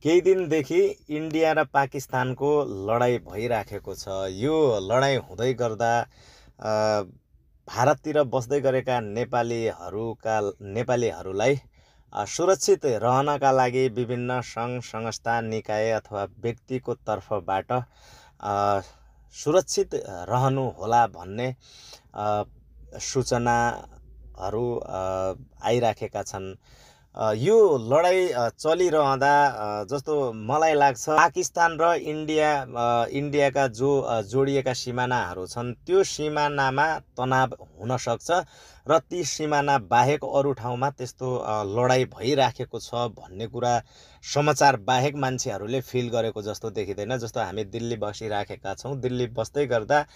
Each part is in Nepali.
केही दिनदेखि इन्डिया र पाकिस्तानको लडाईँ भइराखेको छ। यो लडाईँ हुँदै गर्दा भारततिर बस्दै गरेका नेपालीहरूलाई सुरक्षित रहनका लागि विभिन्न सङ्घ संस्था निकाय अथवा व्यक्तिको तर्फबाट सुरक्षित रहनुहोला भन्ने सूचनाहरू आइराखेका छन्। यो लडाईँ चलिरहँदा जस्तो मलाई लाग्छ पाकिस्तान र इन्डियाका जो जोडिएका सिमानाहरू छन् त्यो सिमानामा तनाव हुन सक्छ र ती सिमाना बाहेक अरू ठाउँमा त्यस्तो लडाईँ भइराखेको छ भन्ने कुरा समाचार बाहेक मान्छेहरूले फिल गरेको जस्तो देखिँदैन। जस्तो हामी दिल्ली बसिराखेका छौँ, दिल्ली बस्दै गर्दा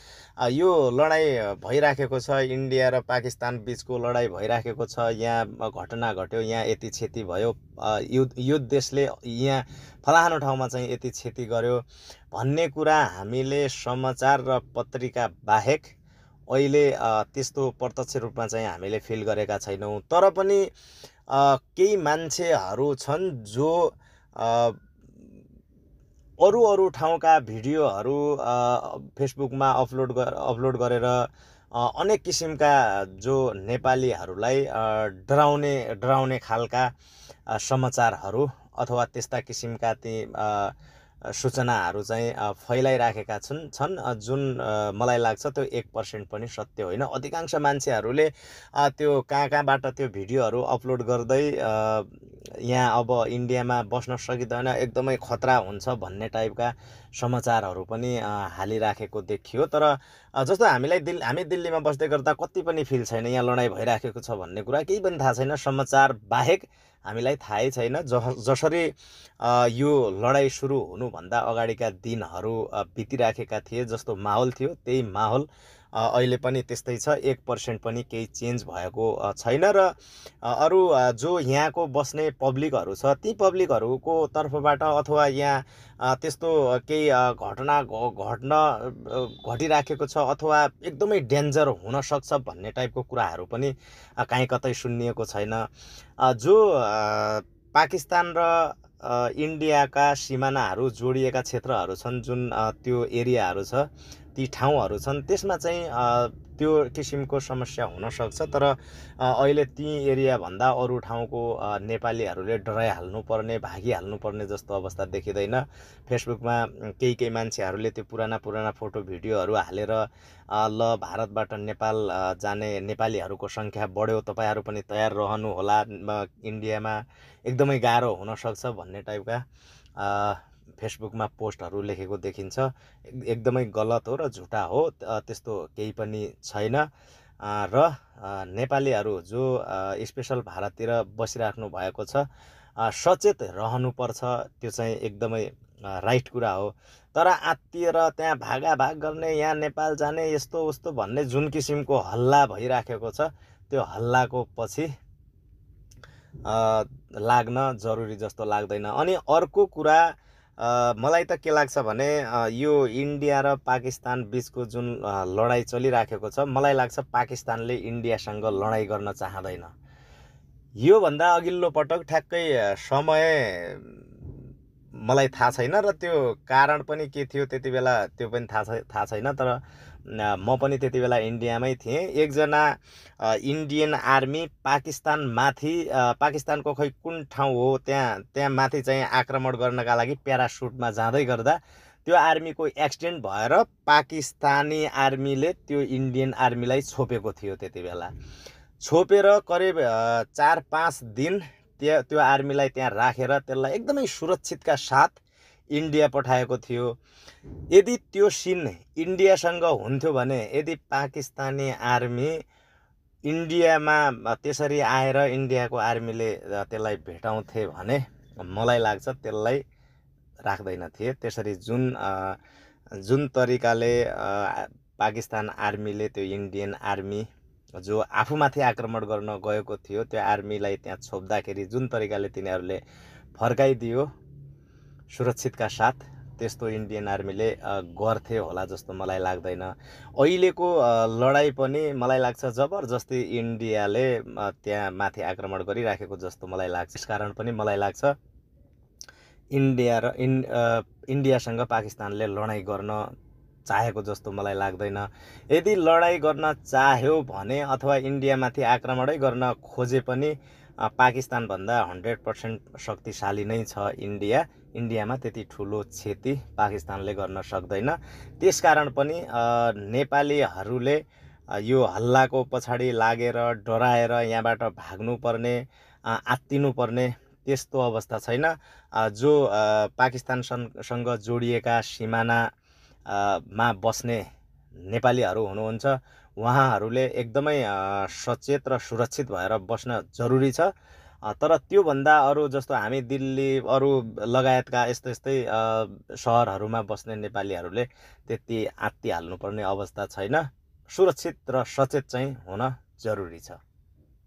यो लडाईँ भइराखेको छ, इन्डिया र पाकिस्तान बिचको लडाईँ भइराखेको छ, यहाँ घटना घट्यो, यहाँ यति क्षति भयो, यो देशले यहाँ फलानु ठाउँमा चाहिँ यति क्षति गर्यो भन्ने कुरा हामीले समाचार र पत्रिका बाहेक अहिले त्यस्तो प्रत्यक्ष रूपमा चाहिँ हामीले फिल गरेका छैनौँ। तर पनि केही मान्छेहरू छन् जो अरू ठाउँका भिडियोहरू फेसबुकमा अपलोड गरेर अनेक किसिमका जो नेपालीहरूलाई डराउने खालका समाचारहरू अथवा त्यस्ता किसिमका ती सूचनाहरू चाहिँ फैलाइराखेका छन् जुन मलाई लाग्छ त्यो 1% पनि सत्य होइन। अधिकांश मान्छेहरूले त्यो कहाँबाट त्यो भिडियोहरू अपलोड गर्दै यहाँ अब इन्डियामा बस्न सकिँदैन, एकदमै खतरा हुन्छ भन्ने टाइपका समाचारहरू पनि हालिराखेको देखियो। तर जस्तो हामी दिल्लीमा बस्दै गर्दा कति पनि फिल छैन, यहाँ लडाईँ भइराखेको छ भन्ने कुरा केही पनि थाहा छैन, समाचार बाहेक हामीलाई थाहै छैन। जसरी यो लडाईँ सुरु हुनुभन्दा अगाडिका दिनहरू बितिराखेका थिए, जस्तो माहौल थियो त्यही माहौल अहिले पनि त्यस्तै छ, 1% पनि केही चेन्ज भएको छैन। र अरू जो यहाँको बस्ने पब्लिकहरू छ ती पब्लिकहरूको तर्फबाट अथवा यहाँ त्यस्तो केही घटना घटिराखेको छ अथवा एकदमै डेन्जर हुनसक्छ भन्ने टाइपको कुराहरू पनि कहीँ कतै सुनिएको छैन। जो पाकिस्तान र इन्डियाका सिमानाहरू जोडिएका क्षेत्रहरू छन्, जुन त्यो एरियाहरू छ, ती ठाउँहरू छन्, त्यसमा चाहिँ त्यो किसिमको समस्या हुनसक्छ। तर अहिले ती एरियाभन्दा अरू ठाउँको नेपालीहरूले डराइहाल्नुपर्ने, भागिहाल्नुपर्ने जस्तो अवस्था देखिँदैन। फेसबुकमा केही मान्छेहरूले त्यो पुराना फोटो भिडियोहरू हालेर ल भारतबाट नेपाल जाने नेपालीहरूको सङ्ख्या बढ्यो, तपाईँहरू पनि तयार रहनुहोला, इन्डियामा एकदमै गाह्रो हुनसक्छ भन्ने टाइपका फेसबुकमा पोस्टहरू लेखेको देखिन्छ। एकदमै गलत हो र झुटा हो, त्यस्तो केही पनि छैन। र नेपालीहरू जो स्पेसल भारततिर बसिराख्नु भएको छ सचेत रहनुपर्छ, त्यो चाहिँ एकदमै राइट कुरा हो। तर आत्तिएर त्यहाँ भागाभाग गर्ने, यहाँ नेपाल जाने, यस्तो उस्तो भन्ने जुन किसिमको हल्ला भइराखेको छ त्यो हल्लाको पछि लाग्न जरुरी जस्तो लाग्दैन। अनि अर्को कुरा मलाई त के लाग्छ भने यो इन्डिया र पाकिस्तान बिचको जुन लडाईँ चलिराखेको छ, मलाई लाग्छ पाकिस्तानले इन्डियासँग लडाईँ गर्न चाहँदैन। योभन्दा अघिल्लो पटक ठ्याक्कै समय मलाई थाहा छैन र त्यो कारण पनि के थियो त्यति बेला त्यो पनि थाहा छैन। तर म पनि त्यति बेला इन्डियामै थिएँ। एकजना इन्डियन आर्मी पाकिस्तानको खै कुन ठाउँ हो त्यहाँ माथि चाहिँ आक्रमण गर्नका लागि प्यारासुटमा जाँदै गर्दा त्यो आर्मीको एक्सिडेन्ट भएर पाकिस्तानी आर्मीले त्यो इन्डियन आर्मीलाई छोपेको थियो। त्यति बेला छोपेर करिब 4-5 दिन त्यो आर्मीलाई त्यहाँ राखेर त्यसलाई एकदमै सुरक्षितका साथ इन्डिया पठाएको थियो। यदि त्यो सिन इन्डियासँग हुन्थ्यो भने, यदि पाकिस्तानी आर्मी इन्डियामा त्यसरी आएर इन्डियाको आर्मीले त्यसलाई भेटाउँथे भने मलाई लाग्छ त्यसलाई राख्दैन थिए। त्यसरी जुन तरिकाले पाकिस्तान आर्मीले त्यो इन्डियन आर्मी जो आफूमाथि आक्रमण गर्न गएको थियो त्यो आर्मीलाई त्यहाँ छोप्दाखेरि जुन तरिकाले तिनीहरूले फर्काइदियो सुरक्षितका साथ, त्यस्तो इन्डियन आर्मीले गर्थे होला जस्तो मलाई लाग्दैन। अहिलेको लडाईँ पनि मलाई लाग्छ जबरजस्ती इन्डियाले त्यहाँ माथि आक्रमण गरिराखेको जस्तो मलाई लाग्छ। त्यसकारण पनि मलाई लाग्छ इन्डियासँग पाकिस्तानले लडाइँ गर्न चाहेको जस्तो मलाई लाग्दैन। यदि लडाइँ गर्न चाह्यो भने अथवा इन्डियामाथि आक्रमणै गर्न खोजे पनि पाकिस्तानभन्दा 100% शक्तिशाली नै छ इन्डियामा त्यति ठुलो क्षति पाकिस्तानले गर्न सक्दैन। त्यसकारण पनि नेपालीहरूले यो हल्लाको पछाडि लागेर डराएर यहाँबाट भाग्नुपर्ने आत्तिनुपर्ने त्यस्तो अवस्था छैन। जो पाकिस्तानसँग जोडिएका सिमाना मा बस्ने नेपालीहरू हुनुहुन्छ उहाँहरूले एकदमै सचेत र सुरक्षित भएर बस्न जरुरी छ। तर त्योभन्दा अरू जस्तो हामी दिल्ली अरू लगायतका यस्तै सहरहरूमा बस्ने नेपालीहरूले त्यति आत्तिहाल्नुपर्ने अवस्था छैन। सुरक्षित र सचेत चाहिँ हुन जरुरी छ।